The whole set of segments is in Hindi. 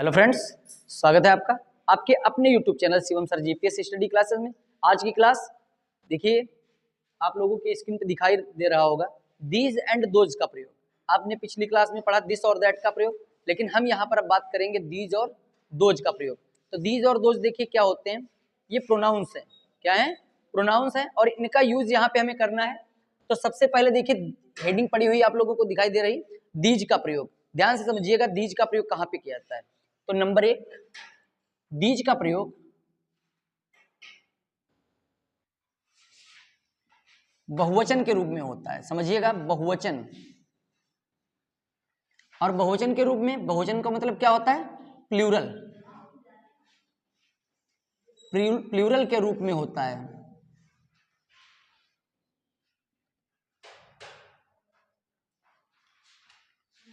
हेलो फ्रेंड्स, स्वागत है आपका आपके अपने YouTube channel Shivam sir GPS study classes में। आज की क्लास देखिए, आप लोगों की स्क्रीन पे दिखाई दे रहा होगा दीज एंड दोज का प्रयोग। आपने पिछली क्लास में पढ़ा दिस और दैट का प्रयोग, लेकिन हम यहाँ पर अब बात करेंगे दीज और दोज का प्रयोग। तो दीज और दोज देखिए क्या होते हैं, ये प्रोनाउंस है। क्या है? प्रोनाउंस है और इनका यूज यहाँ पे हमें करना है। तो सबसे पहले देखिए हेडिंग पड़ी हुई आप लोगों को दिखाई दे रही, दीज का प्रयोग। ध्यान से समझिएगा दीज का प्रयोग कहाँ पे किया जाता है। तो नंबर 1, दीज का प्रयोग बहुवचन के रूप में होता है। समझिएगा, बहुवचन। और बहुवचन के रूप में, बहुवचन का मतलब क्या होता है? प्लूरल। प्लूरल के रूप में होता है।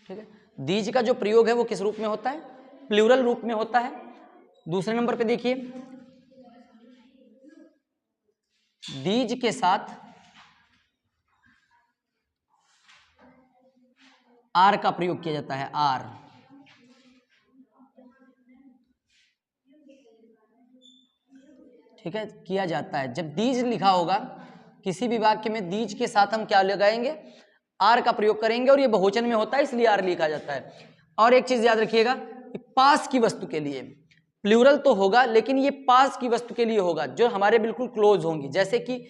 ठीक है, दीज का जो प्रयोग है वो किस रूप में होता है? प्लूरल रूप में होता है। दूसरे नंबर पे देखिए, दीज के साथ आर का प्रयोग किया जाता है। आर, ठीक है, किया जाता है। जब दीज लिखा होगा किसी भी वाक्य में, दीज के साथ हम क्या लगाएंगे? आर का प्रयोग करेंगे। और ये बहुवचन में होता है इसलिए आर लिखा जाता है। और एक चीज याद रखिएगा, पास की वस्तु के लिए प्लूरल तो होगा, लेकिन ये पास की वस्तु के लिए होगा जो हमारे बिल्कुल क्लोज होंगी। जैसे कि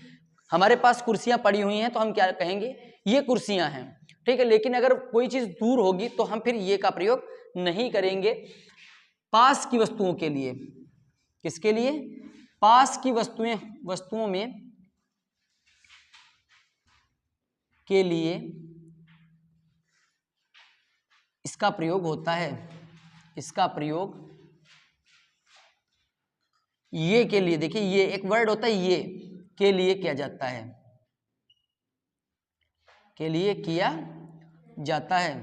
हमारे पास कुर्सियां पड़ी हुई हैं तो हम क्या कहेंगे? ये कुर्सियां हैं। ठीक है, लेकिन अगर कोई चीज दूर होगी तो हम फिर ये का प्रयोग नहीं करेंगे। पास की वस्तुओं के लिए। किसके लिए? पास की वस्तुओं में के लिए इसका प्रयोग होता है। इसका प्रयोग ये के लिए, देखिए ये एक वर्ड होता है, ये के लिए किया जाता है। के लिए किया जाता है।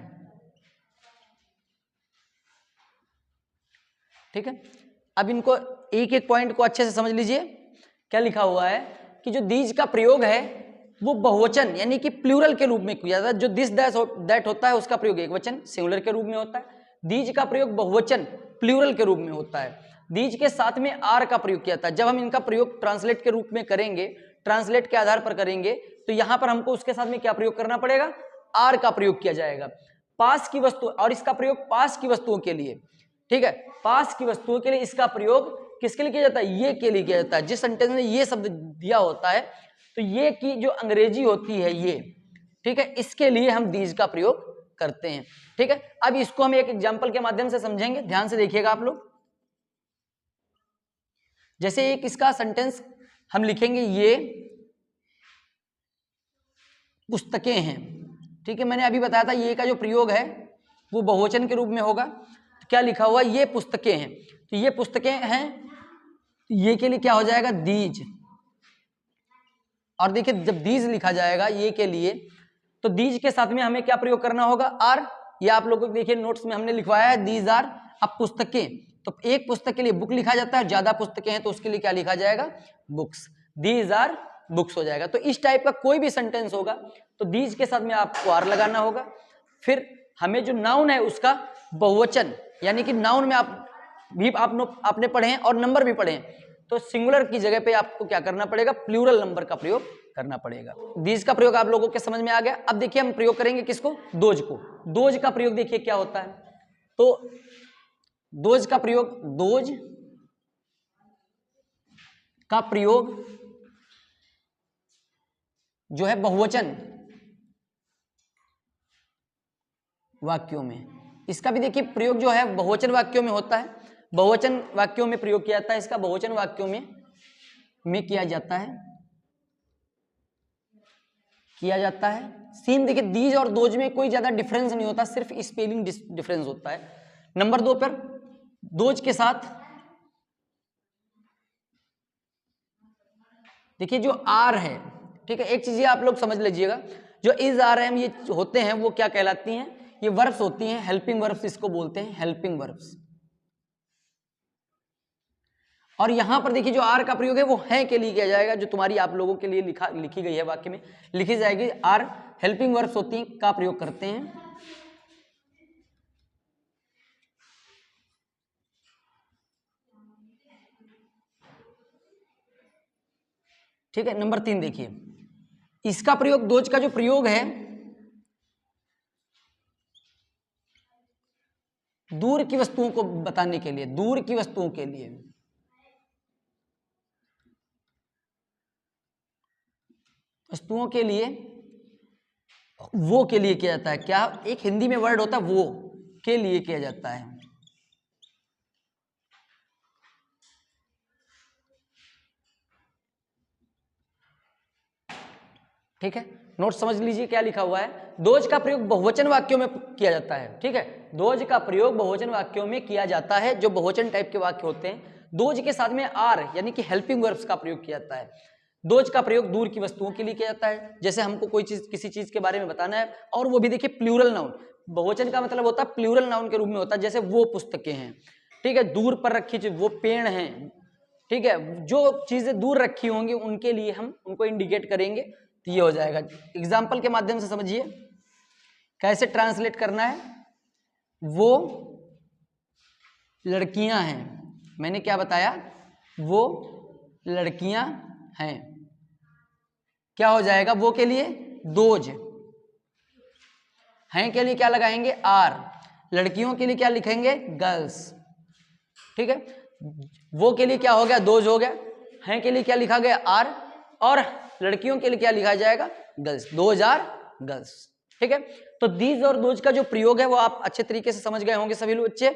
ठीक है, अब इनको एक एक पॉइंट को अच्छे से समझ लीजिए। क्या लिखा हुआ है कि जो दीज का प्रयोग है वो बहुवचन यानी कि प्लूरल के रूप में किया जाता है। जो दिस दैट होता है उसका प्रयोग एक वचन सिंगुलर के रूप में होता है। दीज का प्रयोग बहुवचन प्लूरल के रूप में होता है। दीज के साथ में आर का प्रयोग किया जाता है। जब हम इनका प्रयोग ट्रांसलेट के रूप में करेंगे, ट्रांसलेट के आधार पर करेंगे, तो यहां पर हमको उसके साथ में क्या प्रयोग करना पड़ेगा? आर का प्रयोग किया जाएगा। पास की वस्तु, और इसका प्रयोग पास की वस्तुओं के लिए। ठीक है, पास की वस्तुओं के लिए इसका प्रयोग किसके लिए किया जाता है? ये के लिए किया जाता है। जिस सेंटेंस में ये शब्द दिया होता है, तो ये की जो अंग्रेजी होती है ये, ठीक है, इसके लिए हम दीज का प्रयोग करते हैं। ठीक है, अब इसको हम एक एग्जांपल के माध्यम से समझेंगे। ध्यान से देखिएगा आप लोग। जैसे एक इसका सेंटेंस हम लिखेंगे, ये पुस्तकें हैं। ठीक है, मैंने अभी बताया था ये का जो प्रयोग है वो बहुवचन के रूप में होगा। तो क्या लिखा हुआ? ये पुस्तकें हैं। तो ये पुस्तकें हैं, ये के लिए क्या हो जाएगा? दीज। और देखिए जब दीज लिखा जाएगा ये के लिए, तो दीज के साथ में हमें क्या प्रयोग करना होगा? आर। ये आप लोगों को देखिए नोट्स में हमने लिखवाया है, दीज आर। अब पुस्तकें, तो एक पुस्तक के लिए बुक लिखा जाता है, ज्यादा पुस्तकें हैं तो उसके लिए क्या लिखा जाएगा? बुक्स। दीज आर बुक्स हो जाएगा। तो इस टाइप का कोई भी सेंटेंस होगा तो दीज के साथ में आपको आर लगाना होगा। फिर हमें जो नाउन है उसका बहुवचन, यानी कि नाउन में आप भी आपने पढ़े हैं और नंबर भी पढ़े हैं, तो सिंगुलर की जगह पे आपको क्या करना पड़ेगा? प्लूरल नंबर का प्रयोग करना पड़ेगा। दीज का प्रयोग आप लोगों के समझ में आ गया। अब देखिए हम प्रयोग करेंगे किसको? दोज को। दोज का प्रयोग देखिए क्या होता है। तो दोज का प्रयोग, दोज का प्रयोग जो है बहुवचन वाक्यों में, इसका भी देखिए प्रयोग जो है बहुवचन वाक्यों में होता है। बहुवचन वाक्यों में प्रयोग किया जाता है इसका। बहुवचन वाक्यों में किया जाता है। सेम देखिए, दीज और दोज में कोई ज्यादा डिफरेंस नहीं होता, सिर्फ स्पेलिंग डिफरेंस होता है। नंबर 2 पर दोज के साथ देखिए जो आर है, ठीक है, एक चीज ये आप लोग समझ लीजिएगा, जो इज आर एम ये होते हैं वो क्या कहलाती हैं? ये वर्ब्स होती हैं, हेल्पिंग वर्ब्स इसको बोलते हैं, हेल्पिंग वर्ब्स। और यहां पर देखिए जो आर का प्रयोग है वो है के लिए किया जाएगा, जो तुम्हारी आप लोगों के लिए लिखी गई है, वाक्य में लिखी जाएगी। आर हेल्पिंग वर्ब्स होती हैं का प्रयोग करते हैं। ठीक है। नंबर 3 देखिए, इसका प्रयोग, दोज का जो प्रयोग है दूर की वस्तुओं को बताने के लिए, दूर की वस्तुओं के लिए, वस्तुओं के लिए, वो के लिए किया जाता है। क्या एक हिंदी में वर्ड होता है वो, के लिए किया जाता है। ठीक है, नोट समझ लीजिए क्या लिखा हुआ है। दोज का प्रयोग बहुवचन वाक्यों में किया जाता है। ठीक है, दोज का प्रयोग बहुवचन वाक्यों में किया जाता है, जो बहुवचन टाइप के वाक्य होते हैं। दोज के साथ में आर यानी कि हेल्पिंग वर्ब्स का प्रयोग किया जाता है। दोज का प्रयोग दूर की वस्तुओं के लिए किया जाता है, जैसे हमको कोई चीज, किसी चीज के बारे में बताना है, और वो भी देखिए प्लूरल नाउन। बहुवचन का मतलब होता है प्लूरल नाउन के रूप में होता है, जैसे वो पुस्तकें हैं। ठीक है, दूर पर रखी चीज, वो पेड़ हैं। ठीक है, जो चीजें दूर रखी होंगी उनके लिए हम उनको इंडिकेट करेंगे, तो ये हो जाएगा। एग्जाम्पल के माध्यम से समझिए कैसे ट्रांसलेट करना है। वो लड़कियां हैं, मैंने क्या बताया, वो लड़कियां हैं। क्या हो जाएगा, वो के लिए दोज, हैं के लिए क्या लगाएंगे, आर, लड़कियों के लिए क्या लिखेंगे, गर्ल्स। ठीक है, वो के लिए क्या हो गया, दोज हो गया, हैं के लिए क्या लिखा गया, आर, और लड़कियों के लिए क्या लिखा जाएगा, गर्ल्स, दोज आर गर्ल्स। ठीक है, तो दीज और दोज का जो प्रयोग है वो आप अच्छे तरीके से समझ गए होंगे सभी लोग बच्चे।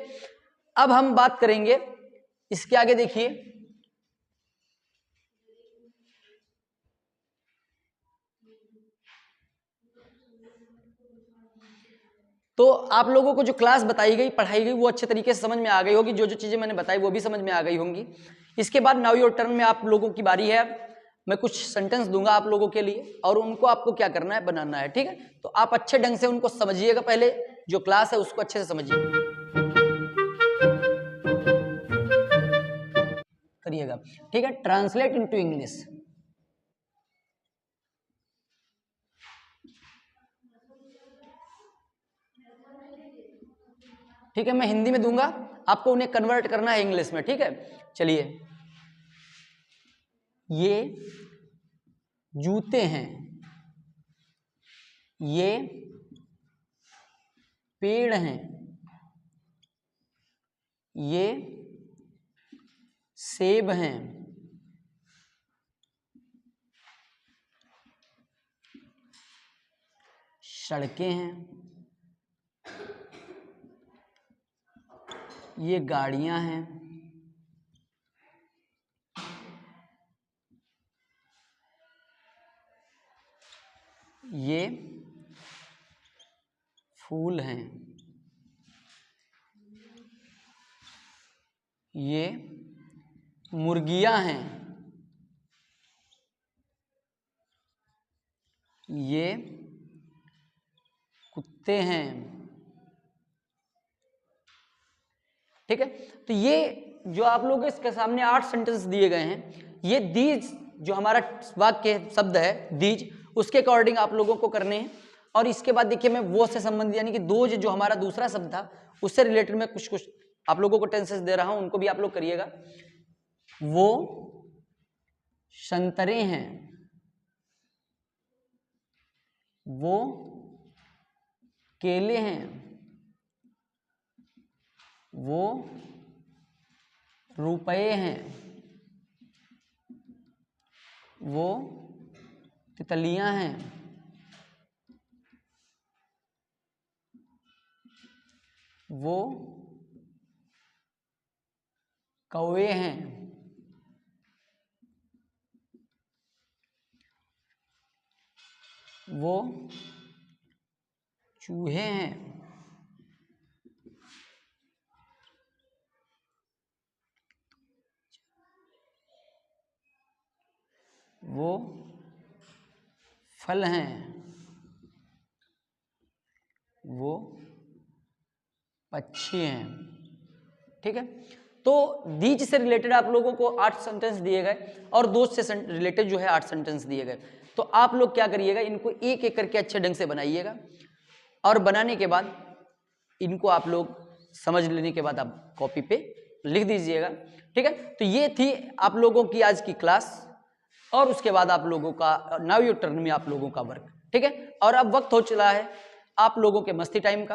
अब हम बात करेंगे इसके आगे, देखिए तो आप लोगों को जो क्लास बताई गई, पढ़ाई गई, वो अच्छे तरीके से समझ में आ गई होगी। जो जो चीजें मैंने बताई वो भी समझ में आ गई होंगी। इसके बाद नाउ योर टर्न में आप लोगों की बारी है। मैं कुछ सेंटेंस दूंगा आप लोगों के लिए और उनको आपको क्या करना है, बनाना है। ठीक है, तो आप अच्छे ढंग से उनको समझिएगा, पहले जो क्लास है उसको अच्छे से समझिए करिएगा। ठीक है, ट्रांसलेट इनटू इंग्लिश। ठीक है, मैं हिंदी में दूंगा, आपको उन्हें कन्वर्ट करना है इंग्लिश में। ठीक है, चलिए, ये जूते हैं, ये पेड़ हैं, ये सेब हैं, सड़कें हैं, ये गाड़ियां हैं, ये फूल हैं, ये मुर्गियां हैं, ये कुत्ते हैं। ठीक है, तो ये जो आप लोग इसके सामने 8 सेंटेंस दिए गए हैं, ये दीज जो हमारा वाक्य शब्द है दीज, उसके अकॉर्डिंग आप लोगों को करने हैं। और इसके बाद देखिए मैं वो से संबंधित यानी कि दोज जो हमारा दूसरा शब्द था उससे रिलेटेड मैं कुछ कुछ आप लोगों को टेंसेस दे रहा हूं, उनको भी आप लोग करिएगा। वो संतरे हैं, वो केले हैं, वो रुपए हैं, वो तितलियां हैं, वो कौवे हैं, वो चूहे हैं, वो फल हैं, वो पक्षी हैं। ठीक है, तो दीज से रिलेटेड आप लोगों को 8 सेंटेंस दिए गए और दोस्त से रिलेटेड जो है 8 सेंटेंस दिए गए। तो आप लोग क्या करिएगा, इनको एक एक करके अच्छे ढंग से बनाइएगा और बनाने के बाद इनको आप लोग समझ लेने के बाद आप कॉपी पे लिख दीजिएगा। ठीक है, तो ये थी आप लोगों की आज की क्लास। और उसके बाद आप लोगों का नाउ योर टर्न में आप लोगों का वर्क, ठीक है। और अब वक्त हो चला है आप लोगों के मस्ती टाइम का।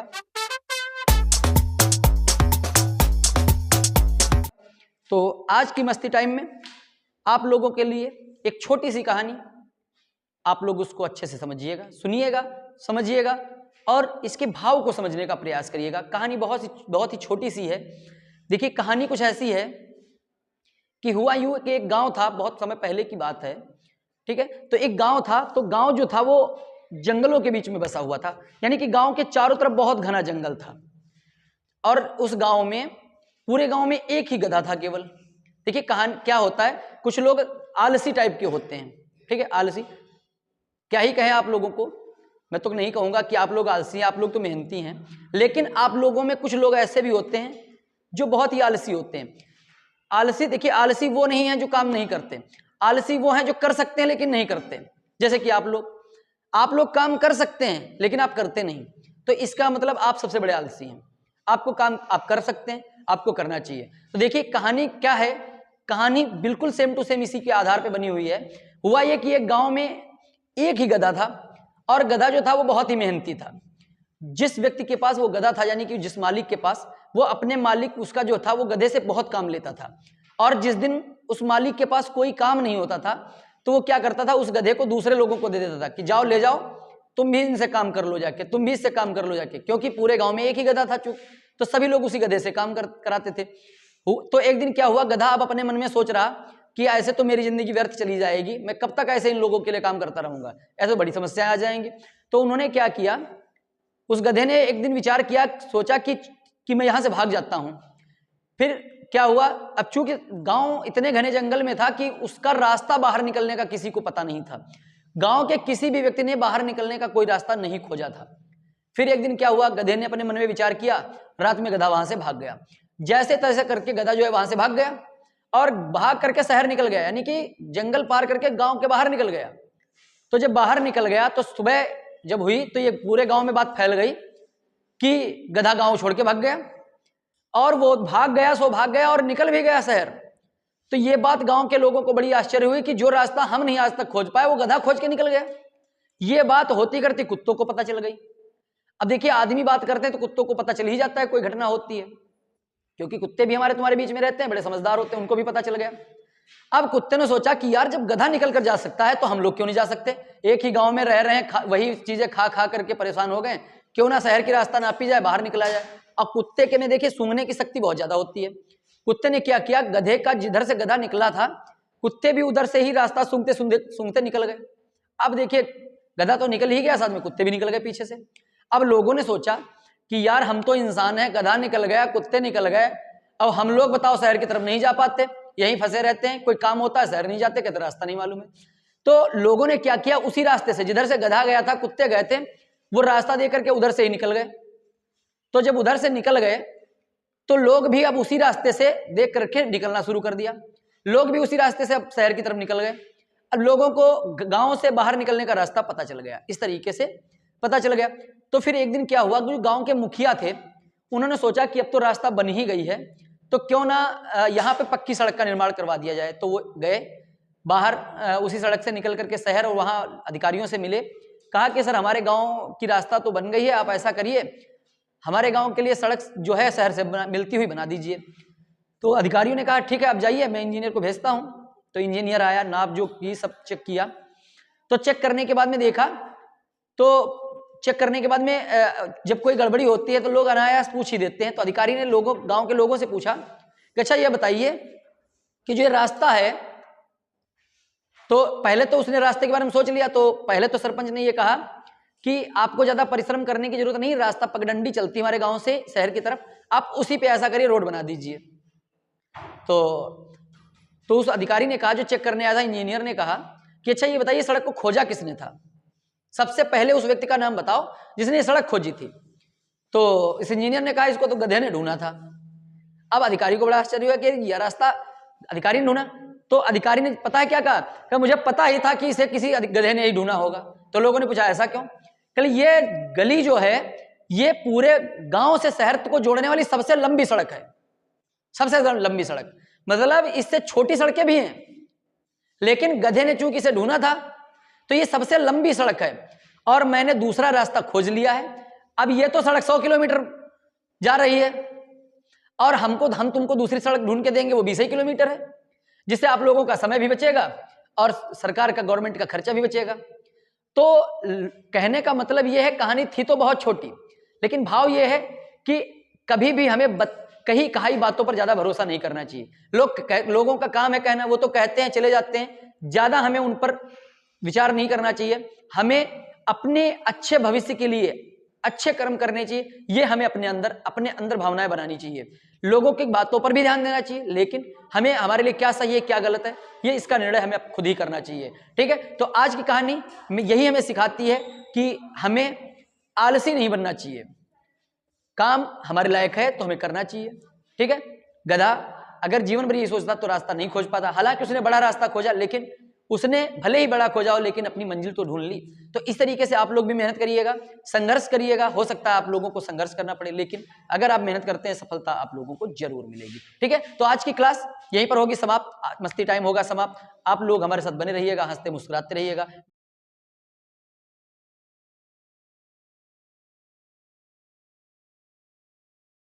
तो आज की मस्ती टाइम में आप लोगों के लिए एक छोटी सी कहानी, आप लोग उसको अच्छे से समझिएगा, सुनिएगा, समझिएगा और इसके भाव को समझने का प्रयास करिएगा। कहानी बहुत ही छोटी सी है। देखिए कहानी कुछ ऐसी है कि हुआ यूं कि एक गांव था, बहुत समय पहले की बात है, ठीक है। तो एक गांव था, तो गांव जो था वो जंगलों के बीच में बसा हुआ था, यानी कि गांव के चारों तरफ बहुत घना जंगल था। और उस गांव में, पूरे गांव में एक ही गधा था केवल। देखिए कहानी क्या होता है, कुछ लोग आलसी टाइप के होते हैं, ठीक है, आलसी, क्या ही कहें आप लोगों को, मैं तो नहीं कहूंगा कि आप लोग आलसी हैं, आप लोग तो मेहनती हैं, लेकिन आप लोगों में कुछ लोग ऐसे भी होते हैं जो बहुत ही आलसी होते हैं। आलसी, देखिए आलसी वो नहीं है जो काम नहीं करते, आलसी वो हैं जो कर सकते हैं लेकिन नहीं करते। जैसे कि आप लोग काम कर सकते हैं लेकिन आप करते नहीं, तो इसका मतलब आप सबसे बड़े आलसी हैं। आपको काम आप कर सकते हैं, आपको करना चाहिए। तो देखिए कहानी क्या है, कहानी बिल्कुल सेम टू सेम इसी के आधार पर बनी हुई है। हुआ ये कि एक गांव में एक ही गधा था, और गधा जो था वो बहुत ही मेहनती था। जिस व्यक्ति के पास वो गधा था, यानी कि जिस मालिक के पास, वो अपने मालिक उसका जो था वो गधे से बहुत काम लेता था। और जिस दिन उस मालिक के पास कोई काम नहीं होता था तो वो क्या करता था, उस गधे को दूसरे लोगों को दे देता था कि जाओ ले जाओ, तुम भी इनसे काम कर लो जाके, तुम भी इससे काम कर लो जाके, क्योंकि पूरे गांव में एक ही गधा था चूक, तो सभी लोग उसी गधे से काम कराते थे। तो एक दिन क्या हुआ, गधा अब अपने मन में सोच रहा कि ऐसे तो मेरी जिंदगी व्यर्थ चली जाएगी, मैं कब तक ऐसे इन लोगों के लिए काम करता रहूंगा, ऐसे बड़ी समस्याएं आ जाएंगी। तो उन्होंने क्या किया, उस गधे ने एक दिन विचार किया, सोचा कि मैं यहां से भाग जाता हूं। फिर क्या हुआ, अब चूंकि गांव इतने घने जंगल में था कि उसका रास्ता बाहर निकलने का किसी को पता नहीं था, गांव के किसी भी व्यक्ति ने बाहर निकलने का कोई रास्ता नहीं खोजा था। फिर एक दिन क्या हुआ, गधे ने अपने मन में विचार किया, रात में गधा वहां से भाग गया। जैसे तैसे करके गधा जो है वहां से भाग गया और भाग करके शहर निकल गया, यानी कि जंगल पार करके गांव के बाहर निकल गया। तो जब बाहर निकल गया तो सुबह जब हुई तो ये पूरे गांव में बात फैल गई कि गधा गांव छोड़ के भाग गया, और वो भाग गया और निकल भी गया शहर। तो ये बात गांव के लोगों को बड़ी आश्चर्य हुई कि जो रास्ता हम नहीं आज तक खोज पाए वो गधा खोज के निकल गया। ये बात होती करती कुत्तों को पता चल गई। अब देखिए आदमी बात करते हैं तो कुत्तों को पता चल ही जाता है कोई घटना होती है, क्योंकि कुत्ते भी हमारे तुम्हारे बीच में रहते हैं, बड़े समझदार होते हैं, उनको भी पता चल गया। अब कुत्ते ने सोचा कि यार जब गधा निकल कर जा सकता है तो हम लोग क्यों नहीं जा सकते, एक ही गांव में रह रहे हैं, वही चीजें खा खा करके परेशान हो गए, क्यों ना शहर की रास्ता नापी जाए, बाहर निकला जाए। अब कुत्ते के में देखिए सूंघने की शक्ति बहुत ज्यादा होती है। कुत्ते ने क्या किया, गधे का जिधर से गधा निकला था कुत्ते भी उधर से ही रास्ता सूंघते सूंघते निकल गए। अब देखिए गधा तो निकल ही गया, साथ में कुत्ते भी निकल गए पीछे से। अब लोगों ने सोचा कि यार हम तो इंसान हैं, गधा निकल गया, कुत्ते निकल गए, अब हम लोग बताओ शहर की तरफ नहीं जा पाते, यहीं फंसे रहते हैं, कोई काम होता है शहर नहीं जाते, कहते रास्ता नहीं मालूम है। तो लोगों ने क्या किया, उसी रास्ते से जिधर से गधा गया था, कुत्ते गए थे, वो रास्ता दे करके उधर से ही निकल गए। तो जब उधर से निकल गए तो लोग भी अब उसी रास्ते से देख करके निकलना शुरू कर दिया, लोग भी उसी रास्ते से अब शहर की तरफ निकल गए। अब लोगों को गांव से बाहर निकलने का रास्ता पता चल गया, इस तरीके से पता चल गया। तो फिर एक दिन क्या हुआ, जो गांव के मुखिया थे उन्होंने सोचा कि अब तो रास्ता बन ही गई है तो क्यों ना यहाँ पे पक्की सड़क का निर्माण करवा दिया जाए। तो वो गए बाहर उसी सड़क से निकल करके शहर, और वहाँ अधिकारियों से मिले, कहा कि सर हमारे गांव की रास्ता तो बन गई है, आप ऐसा करिए हमारे गांव के लिए सड़क जो है शहर से मिलती हुई बना दीजिए। तो अधिकारियों ने कहा ठीक है आप जाइए, मैं इंजीनियर को भेजता हूँ। तो इंजीनियर आया, नाप जो की, सब चेक किया। तो चेक करने के बाद में देखा, तो चेक करने के बाद में जब कोई गड़बड़ी होती है तो लोग अनायास पूछ ही देते हैं। तो अधिकारी ने गांव के लोगों से पूछा कि अच्छा ये बताइए कि जो ये रास्ता है, तो पहले तो उसने रास्ते के बारे में सोच लिया। तो पहले तो सरपंच ने ये कहा कि आपको ज्यादा परिश्रम करने की जरूरत नहीं, रास्ता पगडंडी चलती है हमारे गांव से शहर की तरफ, आप उसी पे ऐसा करिए रोड बना दीजिए। तो उस अधिकारी ने कहा, जो चेक करने आया था इंजीनियर ने कहा कि अच्छा ये बताइए सड़क को खोजा किसने था, सबसे पहले उस व्यक्ति का नाम बताओ जिसने ये सड़क खोजी थी। तो इस इंजीनियर ने कहा इसको तो गधे ने ढूंढा था। अब अधिकारी को बड़ा आश्चर्य हुआ कि यह रास्ता अधिकारी ने ढूंढा। तो अधिकारी ने पता है क्या कहा कि मुझे पता ही था कि इसे किसी गधे ने ही ढूंढा होगा। तो लोगों ने पूछा ऐसा क्यों, कल ये गली जो है ये पूरे गांव से शहर को जोड़ने वाली सबसे लंबी सड़क है, सबसे लंबी सड़क, मतलब इससे छोटी सड़कें भी हैं लेकिन गधे ने चूंकि इसे ढूंढा था, तो ये सबसे लंबी सड़क है और मैंने दूसरा रास्ता खोज लिया है। अब ये तो सड़क 100 किलोमीटर जा रही है और हम तुमको दूसरी सड़क ढूंढ के देंगे, वो 20 ही किलोमीटर है, जिससे आप लोगों का समय भी बचेगा और सरकार का, गवर्नमेंट का खर्चा भी बचेगा। तो कहने का मतलब ये है, कहानी थी तो बहुत छोटी, लेकिन भाव ये है कि कभी भी हमें कही कहाई बातों पर ज्यादा भरोसा नहीं करना चाहिए। लोगों का काम है कहना, वो तो कहते हैं चले जाते हैं, ज्यादा हमें उन पर विचार नहीं करना चाहिए। हमें अपने अच्छे भविष्य के लिए अच्छे कर्म करने चाहिए, ये हमें अपने अंदर भावनाएं बनानी चाहिए। लोगों की बातों पर भी ध्यान देना चाहिए, लेकिन हमें हमारे लिए क्या सही है क्या गलत है, ये इसका निर्णय हमें खुद ही करना चाहिए। ठीक है, तो आज की कहानी यही हमें सिखाती है कि हमें आलसी नहीं बनना चाहिए, काम हमारे लायक है तो हमें करना चाहिए। ठीक है, गधा अगर जीवन भर ये सोचता तो रास्ता नहीं खोज पाता। हालांकि उसने बड़ा रास्ता खोजा, लेकिन उसने भले ही बड़ा खोजा हो लेकिन अपनी मंजिल तो ढूंढ ली। तो इस तरीके से आप लोग भी मेहनत करिएगा, संघर्ष करिएगा। हो सकता है आप लोगों को संघर्ष करना पड़े, लेकिन अगर आप मेहनत करते हैं सफलता आप लोगों को जरूर मिलेगी। ठीक है, तो आज की क्लास यहीं पर होगी समाप्त, मस्ती टाइम होगा समाप्त। आप लोग हमारे साथ बने रहिएगा, हंसते मुस्कुराते रहिएगा।